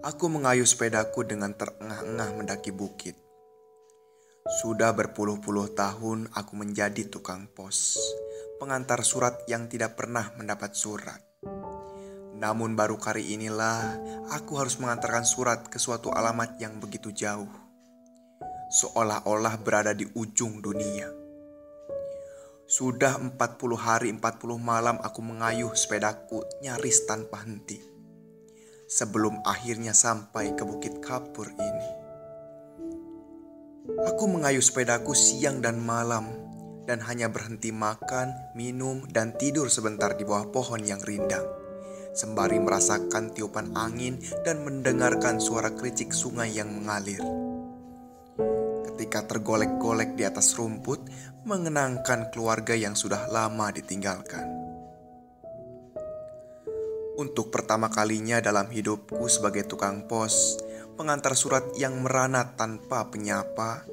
Aku mengayuh sepedaku dengan terengah-engah mendaki bukit. Sudah berpuluh-puluh tahun aku menjadi tukang pos, pengantar surat yang tidak pernah mendapat surat. Namun baru kali inilah aku harus mengantarkan surat ke suatu alamat yang begitu jauh, seolah-olah berada di ujung dunia. Sudah 40 hari 40 malam aku mengayuh sepedaku nyaris tanpa henti, sebelum akhirnya sampai ke Bukit Kapur ini. Aku mengayuh sepedaku siang dan malam, dan hanya berhenti makan, minum, dan tidur sebentar di bawah pohon yang rindang, sembari merasakan tiupan angin dan mendengarkan suara kericik sungai yang mengalir. Ketika tergolek-golek di atas rumput, mengenangkan keluarga yang sudah lama ditinggalkan. Untuk pertama kalinya dalam hidupku sebagai tukang pos, pengantar surat yang merana tanpa penyapa,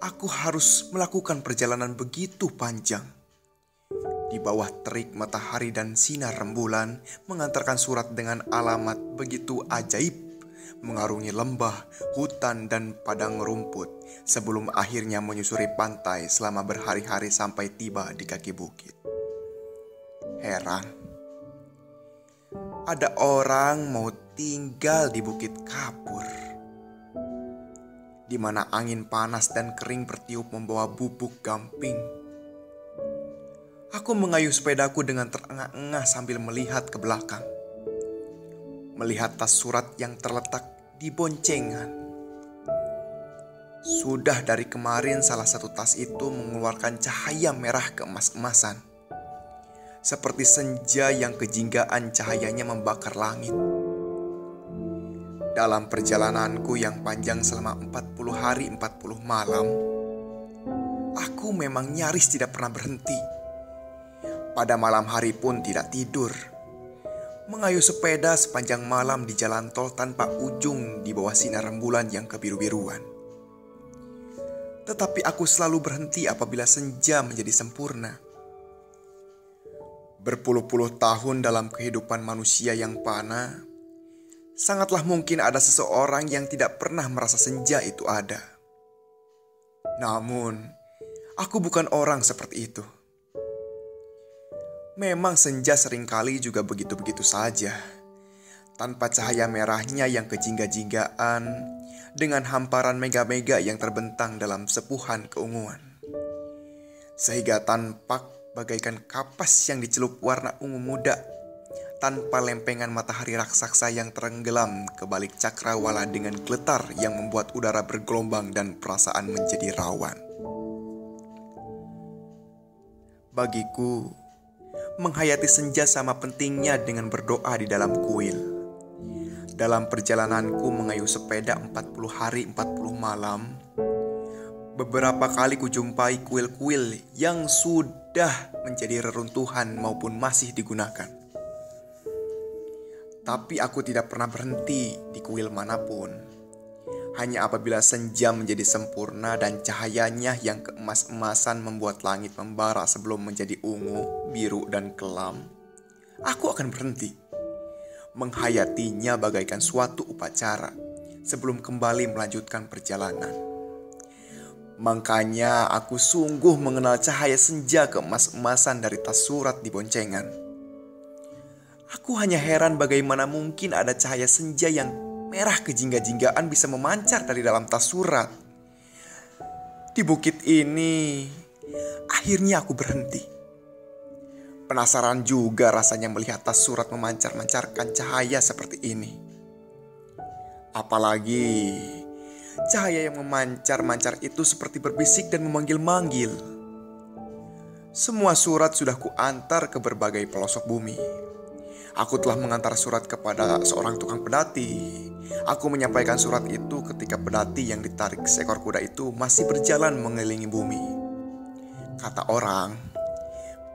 aku harus melakukan perjalanan begitu panjang. Di bawah terik matahari dan sinar rembulan, mengantarkan surat dengan alamat begitu ajaib, mengarungi lembah, hutan, dan padang rumput, sebelum akhirnya menyusuri pantai selama berhari-hari sampai tiba di kaki bukit. Heran, ada orang mau tinggal di Bukit Kapur, di mana angin panas dan kering bertiup membawa bubuk gamping. Aku mengayuh sepedaku dengan terengah-engah sambil melihat ke belakang, melihat tas surat yang terletak di boncengan. Sudah dari kemarin salah satu tas itu mengeluarkan cahaya merah keemas-emasan, seperti senja yang kejinggaan cahayanya membakar langit. Dalam perjalananku yang panjang selama 40 hari 40 malam, aku memang nyaris tidak pernah berhenti. Pada malam hari pun tidak tidur, mengayuh sepeda sepanjang malam di jalan tol tanpa ujung di bawah sinar rembulan yang kebiru-biruan. Tetapi aku selalu berhenti apabila senja menjadi sempurna. Berpuluh-puluh tahun dalam kehidupan manusia yang panah, sangatlah mungkin ada seseorang yang tidak pernah merasa senja itu ada. Namun, aku bukan orang seperti itu. Memang senja seringkali juga begitu-begitu saja, tanpa cahaya merahnya yang kejingga-jinggaan, dengan hamparan mega-mega yang terbentang dalam sepuhan keunguan, sehingga tampak bagaikan kapas yang dicelup warna ungu muda, tanpa lempengan matahari raksasa yang tenggelam ke balik cakrawala dengan geletar yang membuat udara bergelombang dan perasaan menjadi rawan. Bagiku, menghayati senja sama pentingnya dengan berdoa di dalam kuil. Dalam perjalananku mengayuh sepeda 40 hari 40 malam, beberapa kali kujumpai kuil-kuil yang sudah menjadi reruntuhan maupun masih digunakan. Tapi aku tidak pernah berhenti di kuil manapun. Hanya apabila senja menjadi sempurna dan cahayanya yang keemas-emasan membuat langit membara sebelum menjadi ungu, biru, dan kelam, aku akan berhenti, menghayatinya bagaikan suatu upacara sebelum kembali melanjutkan perjalanan. Makanya aku sungguh mengenal cahaya senja keemas-emasan dari tas surat di boncengan. Aku hanya heran bagaimana mungkin ada cahaya senja yang merah kejingga-jinggaan bisa memancar dari dalam tas surat. Di bukit ini, akhirnya aku berhenti. Penasaran juga rasanya melihat tas surat memancar-mancarkan cahaya seperti ini. Apalagi, cahaya yang memancar-mancar itu seperti berbisik dan memanggil-manggil. Semua surat sudah kuantar ke berbagai pelosok bumi. Aku telah mengantar surat kepada seorang tukang pedati. Aku menyampaikan surat itu ketika pedati yang ditarik seekor kuda itu masih berjalan mengelilingi bumi. Kata orang,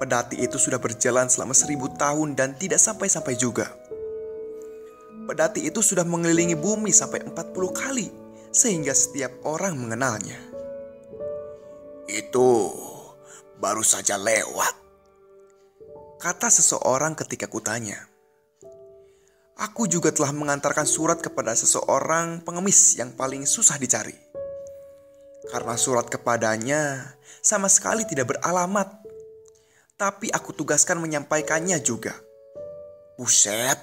pedati itu sudah berjalan selama 1000 tahun dan tidak sampai-sampai juga. Pedati itu sudah mengelilingi bumi sampai 40 kali, sehingga setiap orang mengenalnya. Itu baru saja lewat, kata seseorang ketika kutanya. Aku juga telah mengantarkan surat kepada seseorang pengemis yang paling susah dicari. Karena surat kepadanya sama sekali tidak beralamat, tapi aku tugaskan menyampaikannya juga. Buset,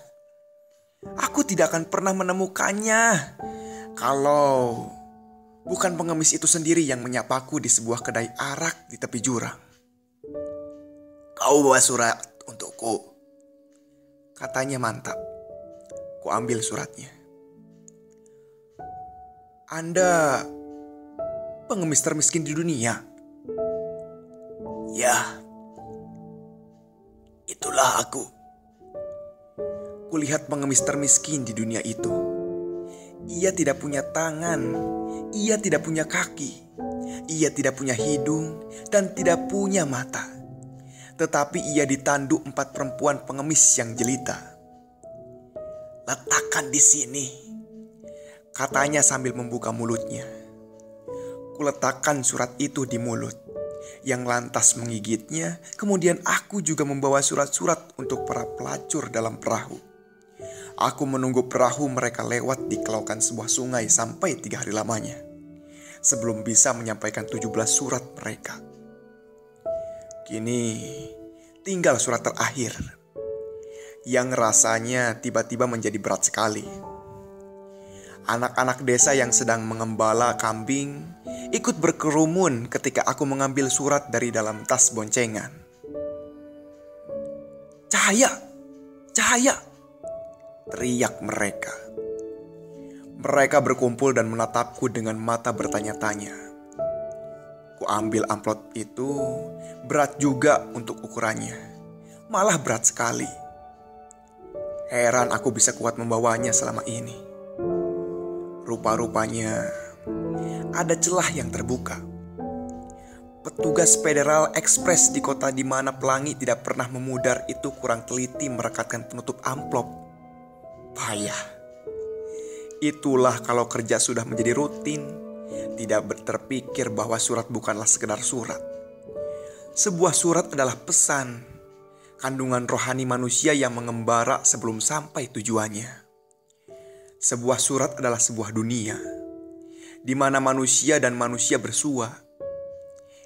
aku tidak akan pernah menemukannya kalau bukan pengemis itu sendiri yang menyapaku di sebuah kedai arak di tepi jurang. "Kau bawa surat untukku," katanya mantap. Ku ambil suratnya. "Anda pengemis termiskin di dunia?" "Ya, itulah aku." Kulihat pengemis termiskin di dunia itu. Ia tidak punya tangan, ia tidak punya kaki, ia tidak punya hidung, dan tidak punya mata. Tetapi ia ditandu 4 perempuan pengemis yang jelita. "Letakkan di sini," katanya sambil membuka mulutnya. Kuletakkan surat itu di mulut, yang lantas menggigitnya. Kemudian aku juga membawa surat-surat untuk para pelacur dalam perahu. Aku menunggu perahu mereka lewat di kelaukan sebuah sungai sampai 3 hari lamanya, sebelum bisa menyampaikan 17 surat mereka. Kini tinggal surat terakhir, yang rasanya tiba-tiba menjadi berat sekali. Anak-anak desa yang sedang mengembala kambing ikut berkerumun ketika aku mengambil surat dari dalam tas boncengan. "Cahaya! Cahaya!" teriak mereka. Mereka berkumpul dan menatapku dengan mata bertanya-tanya. Ku ambil amplop itu, berat juga untuk ukurannya. Malah berat sekali. Heran aku bisa kuat membawanya selama ini. Rupa-rupanya ada celah yang terbuka. Petugas Federal Express di kota di mana pelangi tidak pernah memudar itu kurang teliti merekatkan penutup amplop. Payah. Itulah kalau kerja sudah menjadi rutin, tidak terpikir bahwa surat bukanlah sekedar surat. Sebuah surat adalah pesan, kandungan rohani manusia yang mengembara sebelum sampai tujuannya. Sebuah surat adalah sebuah dunia, di mana manusia dan manusia bersua.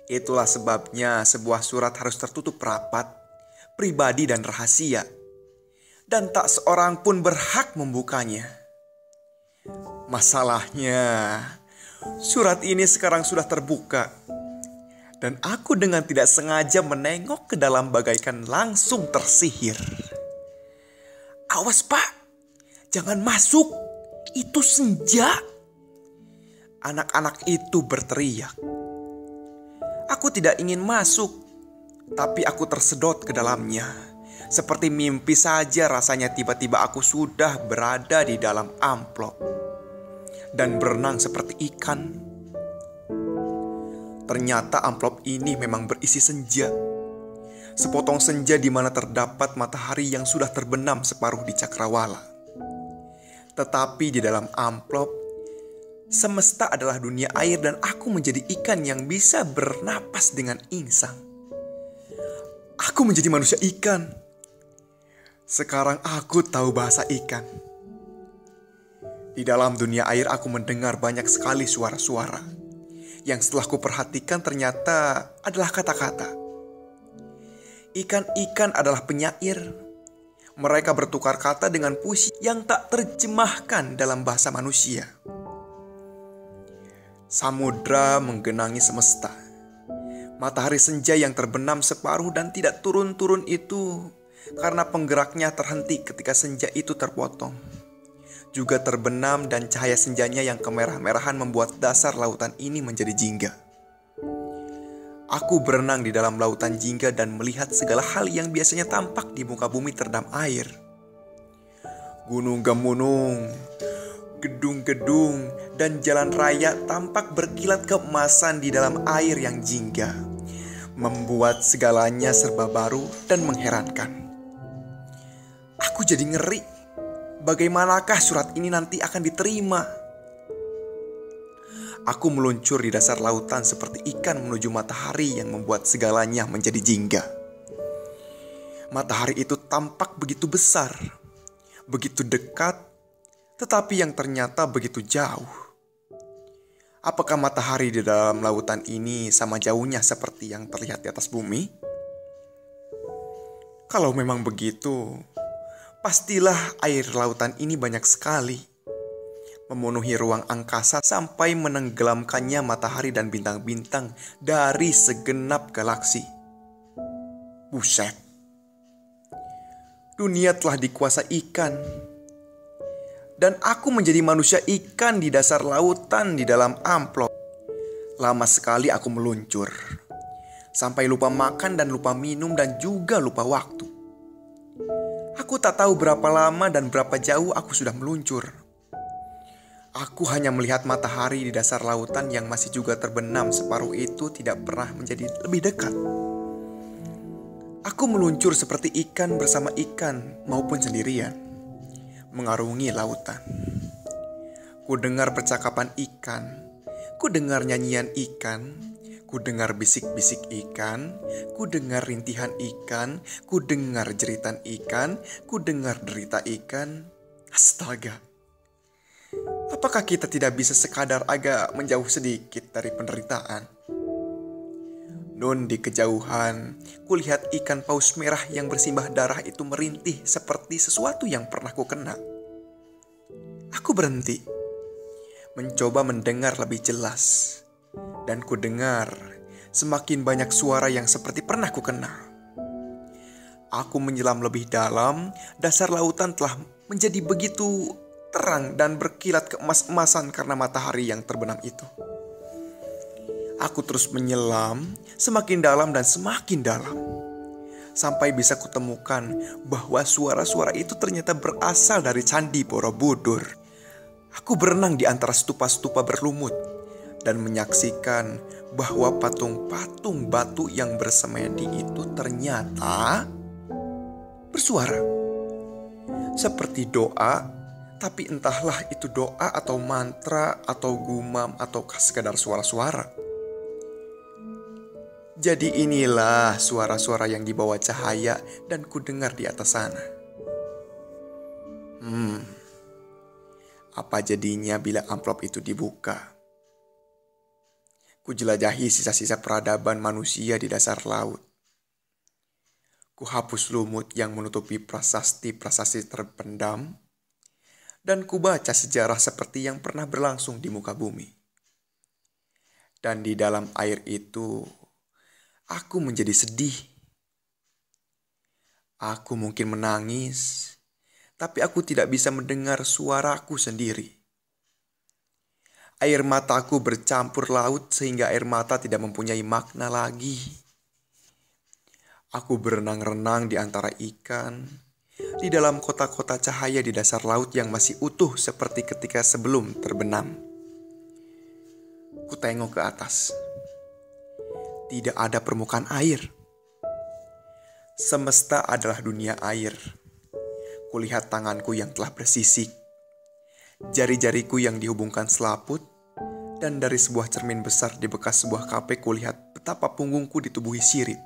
Itulah sebabnya sebuah surat harus tertutup rapat, pribadi dan rahasia, dan tak seorang pun berhak membukanya. Masalahnya, surat ini sekarang sudah terbuka, dan aku dengan tidak sengaja menengok ke dalam bagaikan langsung tersihir. "Awas Pak, jangan masuk, itu senja!" Anak-anak itu berteriak. Aku tidak ingin masuk, tapi aku tersedot ke dalamnya. Seperti mimpi saja rasanya tiba-tiba aku sudah berada di dalam amplop dan berenang seperti ikan. Ternyata amplop ini memang berisi senja. Sepotong senja di mana terdapat matahari yang sudah terbenam separuh di cakrawala. Tetapi di dalam amplop, semesta adalah dunia air dan aku menjadi ikan yang bisa bernapas dengan insang. Aku menjadi manusia ikan. Sekarang aku tahu bahasa ikan. Di dalam dunia air aku mendengar banyak sekali suara-suara yang setelah kuperhatikan ternyata adalah kata-kata. Ikan-ikan adalah penyair. Mereka bertukar kata dengan puisi yang tak terjemahkan dalam bahasa manusia. Samudra menggenangi semesta. Matahari senja yang terbenam separuh dan tidak turun-turun itu karena penggeraknya terhenti ketika senja itu terpotong. Juga terbenam dan cahaya senjanya yang kemerah-merahan membuat dasar lautan ini menjadi jingga. Aku berenang di dalam lautan jingga dan melihat segala hal yang biasanya tampak di muka bumi terendam air. Gunung-gunung, gedung-gedung, dan jalan raya tampak berkilat keemasan di dalam air yang jingga, membuat segalanya serba baru dan mengherankan. Aku jadi ngeri. Bagaimanakah surat ini nanti akan diterima? Aku meluncur di dasar lautan seperti ikan menuju matahari yang membuat segalanya menjadi jingga. Matahari itu tampak begitu besar, begitu dekat, tetapi yang ternyata begitu jauh. Apakah matahari di dalam lautan ini sama jauhnya seperti yang terlihat di atas bumi? Kalau memang begitu, pastilah air lautan ini banyak sekali, memenuhi ruang angkasa sampai menenggelamkannya matahari dan bintang-bintang dari segenap galaksi. Buset, dunia telah dikuasai ikan. Dan aku menjadi manusia ikan di dasar lautan di dalam amplop. Lama sekali aku meluncur, sampai lupa makan dan lupa minum dan juga lupa waktu. Aku tak tahu berapa lama dan berapa jauh aku sudah meluncur. Aku hanya melihat matahari di dasar lautan yang masih juga terbenam separuh itu tidak pernah menjadi lebih dekat. Aku meluncur seperti ikan bersama ikan maupun sendirian, mengarungi lautan. Ku dengar percakapan ikan, ku dengar nyanyian ikan, ku dengar bisik-bisik ikan, ku dengar rintihan ikan, ku dengar jeritan ikan, ku dengar derita ikan. Astaga, apakah kita tidak bisa sekadar agak menjauh sedikit dari penderitaan? Nun, di kejauhan, kulihat ikan paus merah yang bersimbah darah itu merintih seperti sesuatu yang pernah ku kena. Aku berhenti, mencoba mendengar lebih jelas, dan ku dengar semakin banyak suara yang seperti pernah ku kenal. Aku menyelam lebih dalam, dasar lautan telah menjadi begitu terang dan berkilat keemas-emasan karena matahari yang terbenam itu. Aku terus menyelam, semakin dalam dan semakin dalam, sampai bisa kutemukan bahwa suara-suara itu ternyata berasal dari Candi Borobudur. Aku berenang di antara stupa-stupa berlumut dan menyaksikan bahwa patung-patung batu yang bersemedi itu ternyata bersuara. Seperti doa, tapi entahlah itu doa atau mantra atau gumam ataukah sekadar suara-suara. Jadi inilah suara-suara yang dibawa cahaya dan ku dengar di atas sana. Apa jadinya bila amplop itu dibuka? Ku jelajahi sisa-sisa peradaban manusia di dasar laut. Ku hapus lumut yang menutupi prasasti-prasasti terpendam, dan ku baca sejarah seperti yang pernah berlangsung di muka bumi. Dan di dalam air itu, aku menjadi sedih. Aku mungkin menangis, tapi aku tidak bisa mendengar suaraku sendiri. Air mataku bercampur laut sehingga air mata tidak mempunyai makna lagi. Aku berenang-renang di antara ikan, di dalam kota-kota cahaya di dasar laut yang masih utuh seperti ketika sebelum terbenam. Ku tengok ke atas. Tidak ada permukaan air. Semesta adalah dunia air. Kulihat tanganku yang telah bersisik, jari-jariku yang dihubungkan selaput, dan dari sebuah cermin besar di bekas sebuah kafe kulihat betapa punggungku ditubuhi sirip.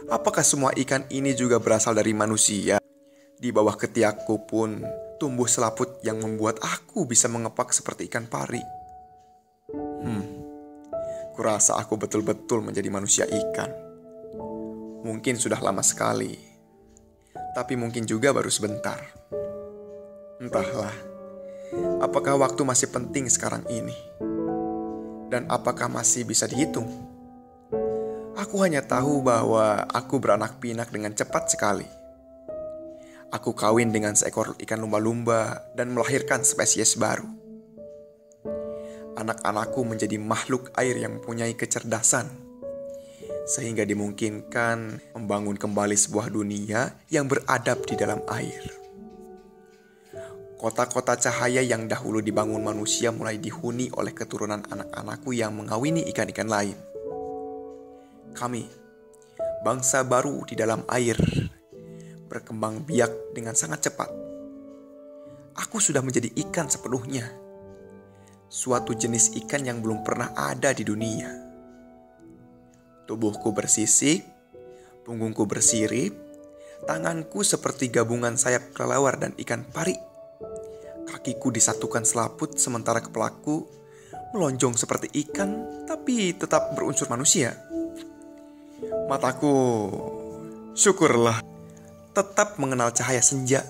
Apakah semua ikan ini juga berasal dari manusia? Di bawah ketiakku pun tumbuh selaput yang membuat aku bisa mengepak seperti ikan pari. Kurasa aku betul-betul menjadi manusia ikan. Mungkin sudah lama sekali, tapi mungkin juga baru sebentar. Entahlah, apakah waktu masih penting sekarang ini? Dan apakah masih bisa dihitung? Aku hanya tahu bahwa aku beranak pinak dengan cepat sekali. Aku kawin dengan seekor ikan lumba-lumba dan melahirkan spesies baru. Anak-anakku menjadi makhluk air yang mempunyai kecerdasan, sehingga dimungkinkan membangun kembali sebuah dunia yang beradab di dalam air. Kota-kota cahaya yang dahulu dibangun manusia mulai dihuni oleh keturunan anak-anakku yang mengawini ikan-ikan lain. Kami, bangsa baru di dalam air, berkembang biak dengan sangat cepat. Aku sudah menjadi ikan sepenuhnya. Suatu jenis ikan yang belum pernah ada di dunia. Tubuhku bersisik, punggungku bersirip, Tanganku seperti gabungan sayap kelelawar dan ikan pari. Kakiku disatukan selaput sementara kepalaku melonjong seperti ikan tapi tetap berunsur manusia. Mataku, syukurlah, tetap mengenal cahaya senja.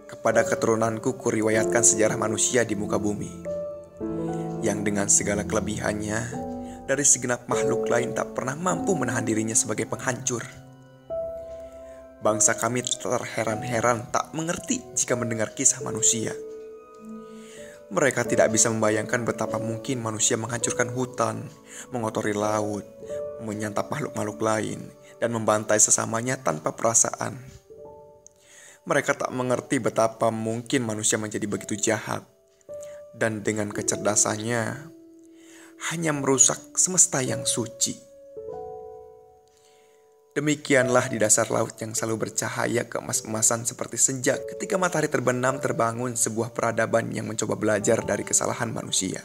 Kepada keturunanku kuriwayatkan sejarah manusia di muka bumi, yang dengan segala kelebihannya dari segenap makhluk lain tak pernah mampu menahan dirinya sebagai penghancur. Bangsa kami terheran-heran tak mengerti jika mendengar kisah manusia. Mereka tidak bisa membayangkan betapa mungkin manusia menghancurkan hutan, mengotori laut, menyantap makhluk-makhluk lain, dan membantai sesamanya tanpa perasaan. Mereka tak mengerti betapa mungkin manusia menjadi begitu jahat, dan dengan kecerdasannya hanya merusak semesta yang suci. Demikianlah di dasar laut yang selalu bercahaya keemas-emasan seperti senja ketika matahari terbenam terbangun sebuah peradaban yang mencoba belajar dari kesalahan manusia.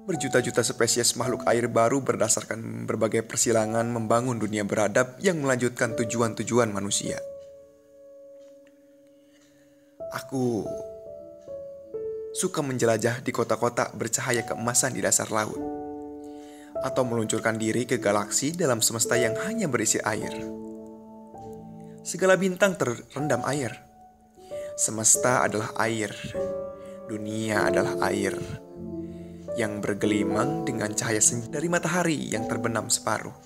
Berjuta-juta spesies makhluk air baru berdasarkan berbagai persilangan membangun dunia beradab yang melanjutkan tujuan-tujuan manusia. Aku suka menjelajah di kota-kota bercahaya keemasan di dasar laut, atau meluncurkan diri ke galaksi dalam semesta yang hanya berisi air. Segala bintang terendam air. Semesta adalah air. Dunia adalah air yang bergelimang dengan cahaya senja dari matahari yang terbenam separuh.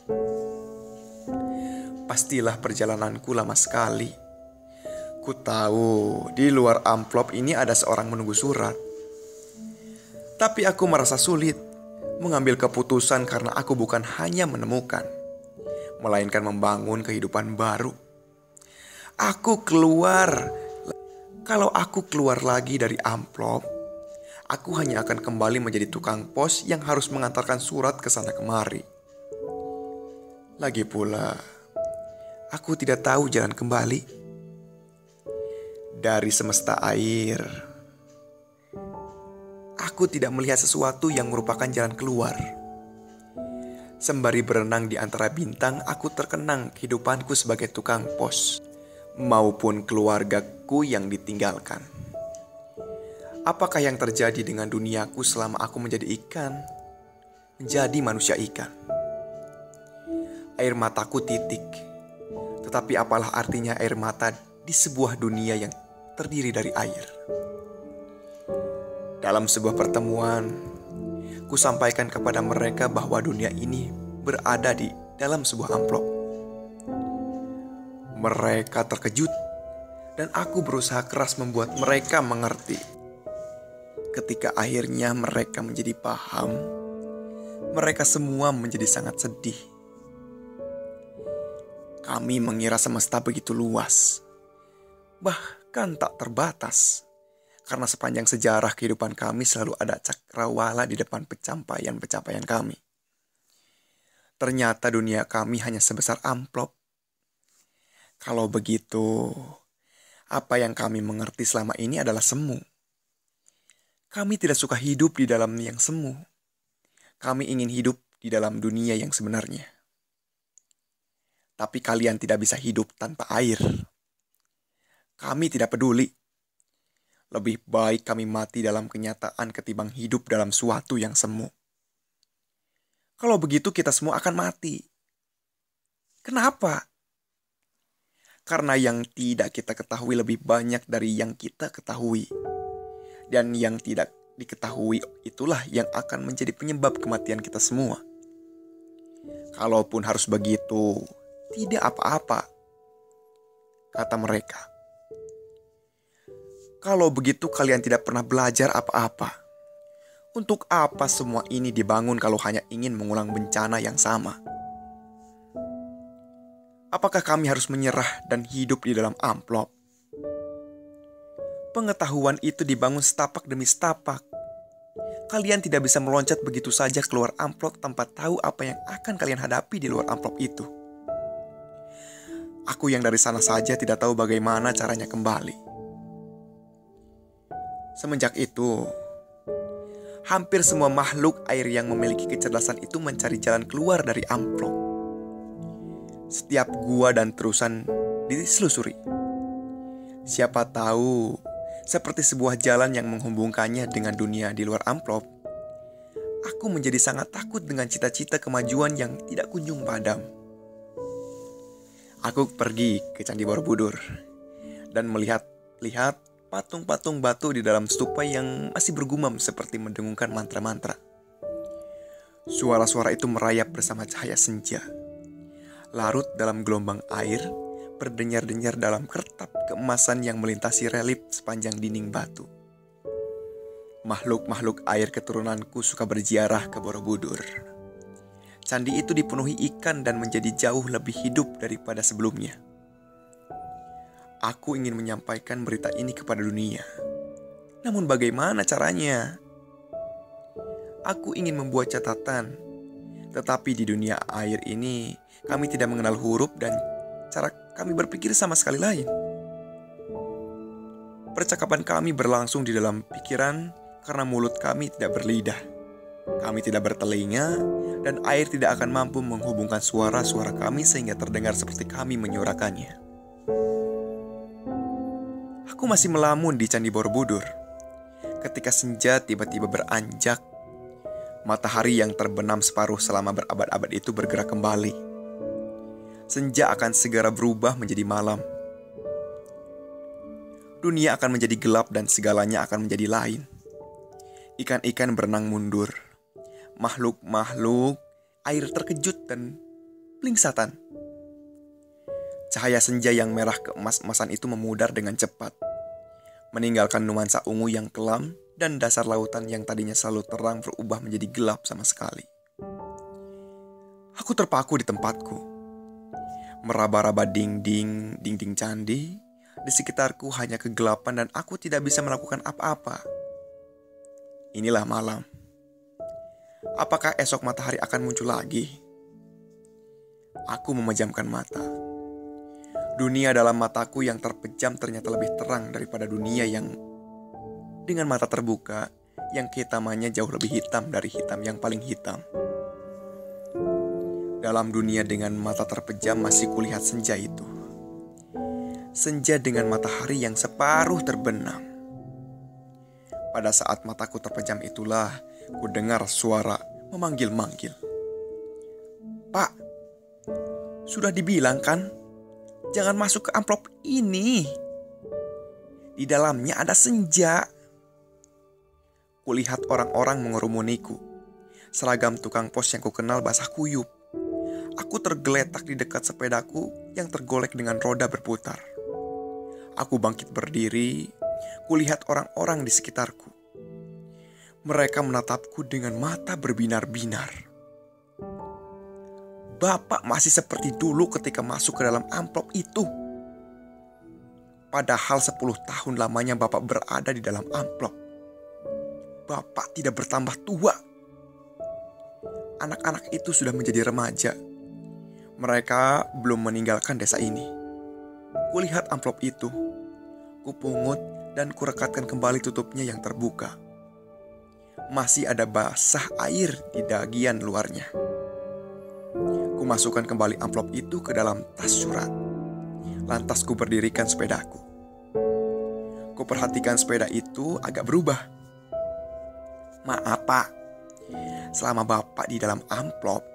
Pastilah perjalananku lama sekali. Ku tahu di luar amplop ini ada seorang menunggu surat. Tapi aku merasa sulit mengambil keputusan karena aku bukan hanya menemukan, melainkan membangun kehidupan baru. Kalau aku keluar lagi dari amplop, aku hanya akan kembali menjadi tukang pos yang harus mengantarkan surat ke sana kemari. Lagi pula, aku tidak tahu jalan kembali. Dari semesta air, aku tidak melihat sesuatu yang merupakan jalan keluar. Sembari berenang di antara bintang, aku terkenang kehidupanku sebagai tukang pos, maupun keluargaku yang ditinggalkan. Apakah yang terjadi dengan duniaku selama aku menjadi ikan, menjadi manusia ikan? Air mataku titik, tetapi apalah artinya air mata di sebuah dunia yang terdiri dari air? Dalam sebuah pertemuan, ku sampaikan kepada mereka bahwa dunia ini berada di dalam sebuah amplop. Mereka terkejut, dan aku berusaha keras membuat mereka mengerti. Ketika akhirnya mereka menjadi paham, mereka semua menjadi sangat sedih. Kami mengira semesta begitu luas, bahkan tak terbatas. Karena sepanjang sejarah kehidupan kami selalu ada cakrawala di depan pencapaian-pencapaian kami. Ternyata dunia kami hanya sebesar amplop. Kalau begitu, apa yang kami mengerti selama ini adalah semu. Kami tidak suka hidup di dalam yang semu. Kami ingin hidup di dalam dunia yang sebenarnya. Tapi kalian tidak bisa hidup tanpa air. Kami tidak peduli. Lebih baik kami mati dalam kenyataan ketimbang hidup dalam suatu yang semu. Kalau begitu kita semua akan mati. Kenapa? Karena yang tidak kita ketahui lebih banyak dari yang kita ketahui. Dan yang tidak diketahui itulah yang akan menjadi penyebab kematian kita semua. Kalaupun harus begitu, tidak apa-apa, kata mereka. Kalau begitu kalian tidak pernah belajar apa-apa. Untuk apa semua ini dibangun kalau hanya ingin mengulang bencana yang sama? Apakah kami harus menyerah dan hidup di dalam amplop? Pengetahuan itu dibangun setapak demi setapak. Kalian tidak bisa meloncat begitu saja keluar amplop tanpa tahu apa yang akan kalian hadapi di luar amplop itu. Aku yang dari sana saja tidak tahu bagaimana caranya kembali. Semenjak itu, hampir semua makhluk air yang memiliki kecerdasan itu mencari jalan keluar dari amplop. Setiap gua dan terusan ditelusuri. Siapa tahu, seperti sebuah jalan yang menghubungkannya dengan dunia di luar amplop, aku menjadi sangat takut dengan cita-cita kemajuan yang tidak kunjung padam. Aku pergi ke Candi Borobudur dan melihat patung-patung batu di dalam stupa yang masih bergumam seperti mendengungkan mantra-mantra. Suara-suara itu merayap bersama cahaya senja, larut dalam gelombang air, berdenyar-denyar dalam kertap keemasan yang melintasi relief sepanjang dinding batu. Makhluk-makhluk air keturunanku suka berziarah ke Borobudur. Candi itu dipenuhi ikan dan menjadi jauh lebih hidup daripada sebelumnya. Aku ingin menyampaikan berita ini kepada dunia. Namun bagaimana caranya? Aku ingin membuat catatan, tetapi di dunia air ini kami tidak mengenal huruf dan cara kami berpikir sama sekali lain. Percakapan kami berlangsung di dalam pikiran karena mulut kami tidak berlidah. Kami tidak bertelinga dan air tidak akan mampu menghubungkan suara-suara kami sehingga terdengar seperti kami menyuarakannya. Aku masih melamun di Candi Borobudur ketika senja tiba-tiba beranjak. Matahari yang terbenam separuh selama berabad-abad itu bergerak kembali. Senja akan segera berubah menjadi malam. Dunia akan menjadi gelap dan segalanya akan menjadi lain. Ikan-ikan berenang mundur. Makhluk-makhluk air terkejut dan plingsatan. Cahaya senja yang merah keemas-emasan itu memudar dengan cepat, meninggalkan nuansa ungu yang kelam dan dasar lautan yang tadinya selalu terang berubah menjadi gelap sama sekali. Aku terpaku di tempatku. Meraba-raba dinding candi, di sekitarku hanya kegelapan dan aku tidak bisa melakukan apa-apa. Inilah malam. Apakah esok matahari akan muncul lagi? Aku memejamkan mata. Dunia dalam mataku yang terpejam ternyata lebih terang daripada dunia yang dengan mata terbuka yang kehitamannya jauh lebih hitam dari hitam yang paling hitam. Dalam dunia dengan mata terpejam masih kulihat senja itu. Senja dengan matahari yang separuh terbenam. Pada saat mataku terpejam itulah ku dengar suara memanggil-manggil. Pak, sudah dibilang kan, jangan masuk ke amplop ini. Di dalamnya ada senja. Kulihat orang-orang mengerumuniku. Seragam tukang pos yang kukenal basah kuyup. Aku tergeletak di dekat sepedaku yang tergolek dengan roda berputar. Aku bangkit berdiri, kulihat orang-orang di sekitarku. Mereka menatapku dengan mata berbinar-binar. Bapak masih seperti dulu ketika masuk ke dalam amplop itu. Padahal 10 tahun lamanya Bapak berada di dalam amplop. Bapak tidak bertambah tua. Anak-anak itu sudah menjadi remaja. Mereka belum meninggalkan desa ini. Kulihat amplop itu. Kupungut dan kurekatkan kembali tutupnya yang terbuka. Masih ada basah air di bagian luarnya. Kumasukkan kembali amplop itu ke dalam tas surat. Lantas kuberdirikan sepedaku. Kuperhatikan sepeda itu agak berubah. Maaf Pak, selama Bapak di dalam amplop,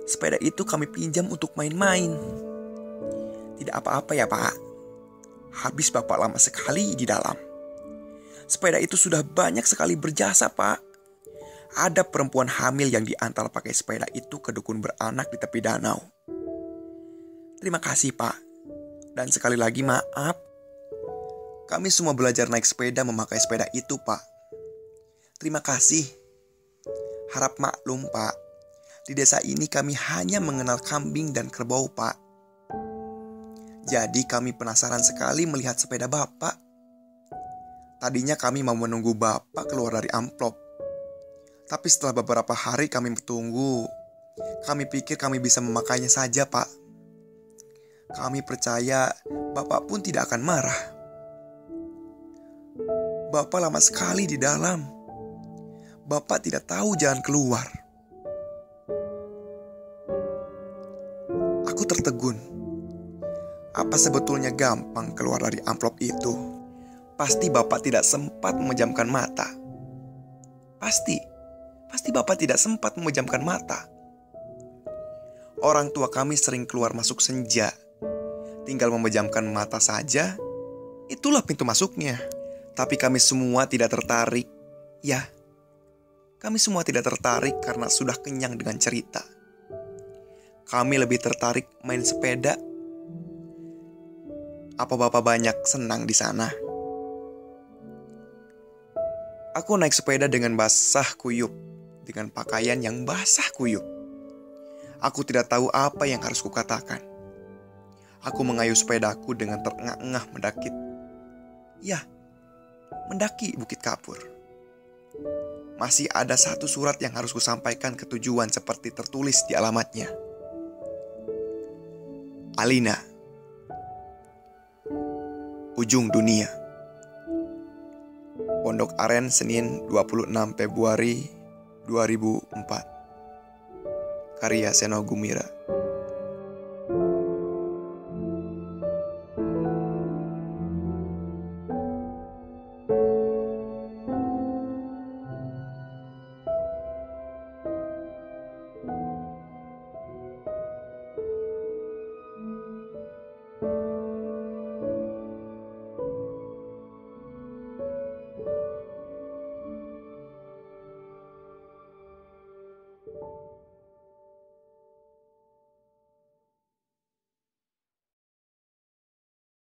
sepeda itu kami pinjam untuk main-main. Tidak apa-apa ya Pak. Habis Bapak lama sekali di dalam. Sepeda itu sudah banyak sekali berjasa Pak. Ada perempuan hamil yang diantar pakai sepeda itu ke dukun beranak di tepi danau. Terima kasih Pak. Dan sekali lagi maaf. Kami semua belajar naik sepeda memakai sepeda itu Pak. Terima kasih. Harap maklum Pak. Di desa ini kami hanya mengenal kambing dan kerbau Pak. Jadi kami penasaran sekali melihat sepeda Bapak. Tadinya kami mau menunggu Bapak keluar dari amplop. Tapi setelah beberapa hari kami bertunggu, kami pikir kami bisa memakainya saja Pak. Kami percaya Bapak pun tidak akan marah. Bapak lama sekali di dalam. Bapak tidak tahu jalan keluar. Aku tertegun. Apa sebetulnya gampang keluar dari amplop itu? Pasti Bapak tidak sempat memejamkan mata. Pasti Bapak tidak sempat memejamkan mata. Orang tua kami sering keluar masuk senja. Tinggal memejamkan mata saja, itulah pintu masuknya. Tapi kami semua tidak tertarik. Ya, kami semua tidak tertarik karena sudah kenyang dengan cerita. Kami lebih tertarik main sepeda. Apa Bapak banyak senang di sana? Aku naik sepeda dengan basah kuyup, dengan pakaian yang basah kuyup. Aku tidak tahu apa yang harus kukatakan. Aku mengayuh sepedaku dengan terengah-engah mendaki Bukit Kapur. Masih ada satu surat yang harus kusampaikan ke tujuan seperti tertulis di alamatnya. Alina, Ujung Dunia. Pondok Aren, Senin 26 Februari 2004. Karya Seno Gumira.